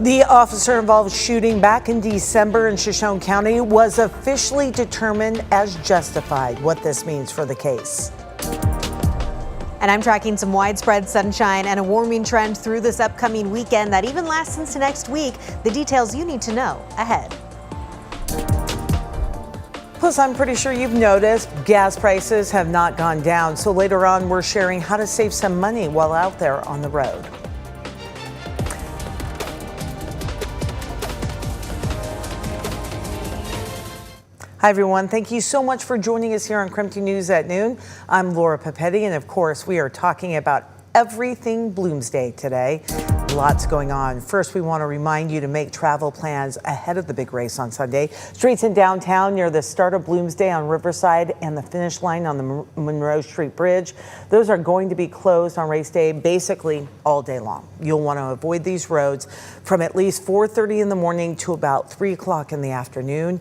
The officer-involved shooting back in December in Shoshone County was officially determined as justified. What this means for the case. And I'm tracking some widespread sunshine and a warming trend through this upcoming weekend that even lasts into next week. The details you need to know ahead. Plus, I'm pretty sure you've noticed gas prices have not gone down. So later on, we're sharing how to save some money while out there on the road. Hi, everyone. Thank you so much for joining us here on KREM News at noon. I'm Laura Papetti, and of course, we are talking about everything Bloomsday today. Lots going on. First, we want to remind you to make travel plans ahead of the big race on Sunday. Streets in downtown near the start of Bloomsday on Riverside and the finish line on the Monroe Street Bridge. Those are going to be closed on race day basically all day long. You'll want to avoid these roads from at least 4:30 in the morning to about 3 o'clock in the afternoon.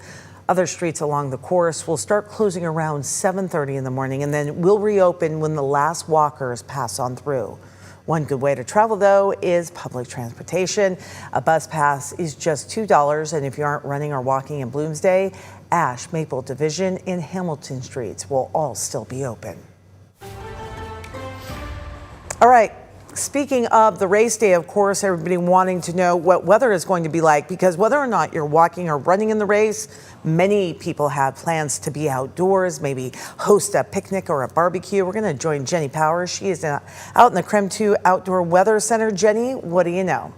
Other streets along the course will start closing around 7:30 in the morning and then will reopen when the last walkers pass on through. One good way to travel, though, is public transportation. A bus pass is just $2, and if you aren't running or walking in Bloomsday, Ash, Maple, Division, and Hamilton streets will all still be open. All right. Speaking of the race day, of course, everybody wanting to know what weather is going to be like, because whether or not you're walking or running in the race, many people have plans to be outdoors, maybe host a picnic or a barbecue. We're going to join Jenny Powers. She is out in the KREM 2 Outdoor Weather Center. Jenny, what do you know?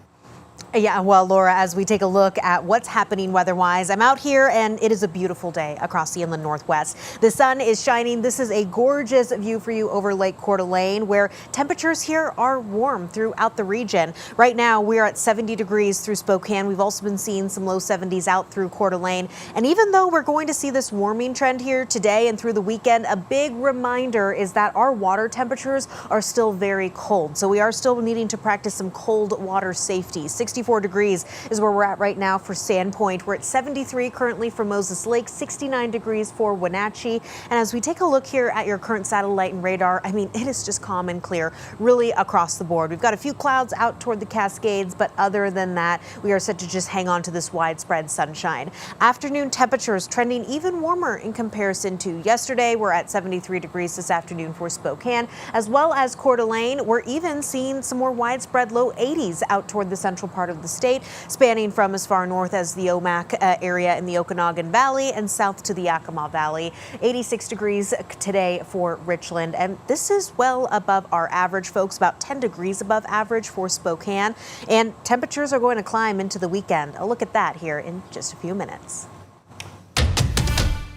Yeah, well, Laura, as we take a look at what's happening weather-wise, I'm out here and it is a beautiful day across the inland Northwest. The sun is shining. This is a gorgeous view for you over Lake Coeur d'Alene, where temperatures here are warm throughout the region. Right now, we're at 70 degrees through Spokane. We've also been seeing some low 70s out through Coeur d'Alene. And even though we're going to see this warming trend here today and through the weekend, a big reminder is that our water temperatures are still very cold. So we are still needing to practice some cold water safety. 64 degrees is where we're at right now for Sandpoint. We're at 73 currently for Moses Lake, 69 degrees for Wenatchee. And as we take a look here at your current satellite and radar, I mean, it is just calm and clear really across the board. We've got a few clouds out toward the Cascades, but other than that, we are set to just hang on to this widespread sunshine. Afternoon temperatures trending even warmer in comparison to yesterday. We're at 73 degrees this afternoon for Spokane, as well as Coeur d'Alene. We're even seeing some more widespread low 80s out toward the central part of the state, spanning from as far north as the Omak area in the Okanagan Valley and south to the Yakima Valley. 86 degrees today for Richland, and this is well above our average, folks, about 10 degrees above average for Spokane, and temperatures are going to climb into the weekend. A look at that here in just a few minutes.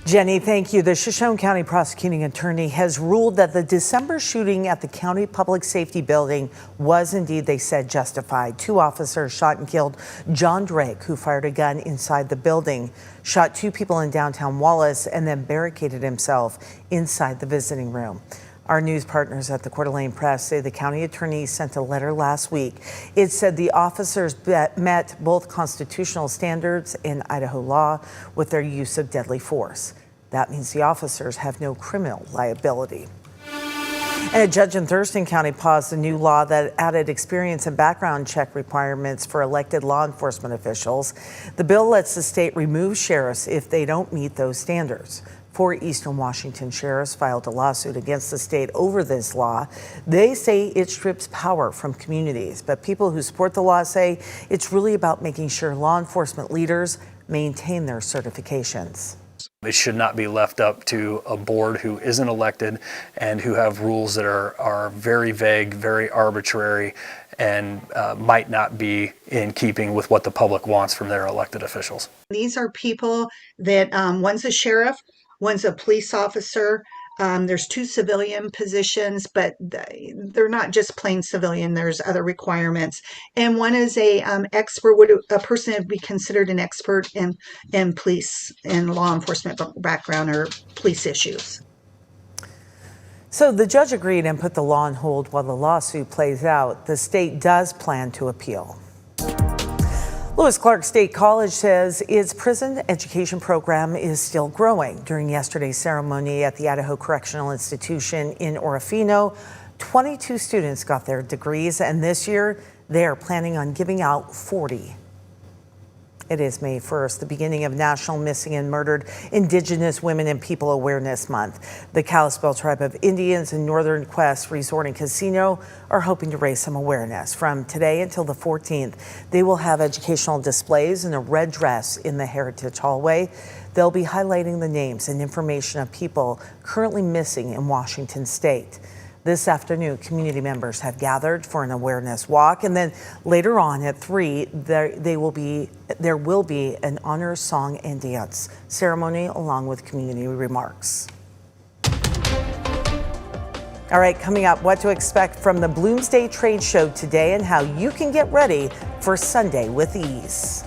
Jenny, thank you. The Shoshone County prosecuting attorney has ruled that the December shooting at the county public safety building was indeed, they said, justified. 2 officers shot and killed John Drake, who fired a gun inside the building, shot 2 people in downtown Wallace, and then barricaded himself inside the visiting room. Our news partners at the Coeur d'Alene Press say the county attorney sent a letter last week. It said the officers met both constitutional standards and Idaho law with their use of deadly force. That means the officers have no criminal liability. And a judge in Thurston County paused a new law that added experience and background check requirements for elected law enforcement officials. The bill lets the state remove sheriffs if they don't meet those standards. 4 Eastern Washington sheriffs filed a lawsuit against the state over this law. They say it strips power from communities, but people who support the law say it's really about making sure law enforcement leaders maintain their certifications. It should not be left up to a board who isn't elected and who have rules that are very vague, very arbitrary, and might not be in keeping with what the public wants from their elected officials. These are people that one's a sheriff, one's a police officer. There's 2 civilian positions, but they're not just plain civilian. There's other requirements. And one is a person would be considered an expert in police and law enforcement background or police issues. So the judge agreed and put the law on hold while the lawsuit plays out. The state does plan to appeal. Lewis Clark State College says its prison education program is still growing. During yesterday's ceremony at the Idaho Correctional Institution in Orofino, 22 students got their degrees, and this year they are planning on giving out 40 It is May 1st, the beginning of National Missing and Murdered Indigenous Women and People Awareness Month. The Kalispel Tribe of Indians and Northern Quest Resort and Casino are hoping to raise some awareness. From today until the 14th, they will have educational displays in a red dress in the Heritage Hallway. They'll be highlighting the names and information of people currently missing in Washington State. This afternoon, community members have gathered for an awareness walk, and then later on at 3, there will be an honor song and dance ceremony along with community remarks. All right, coming up, what to expect from the Bloomsday trade show today and how you can get ready for Sunday with ease.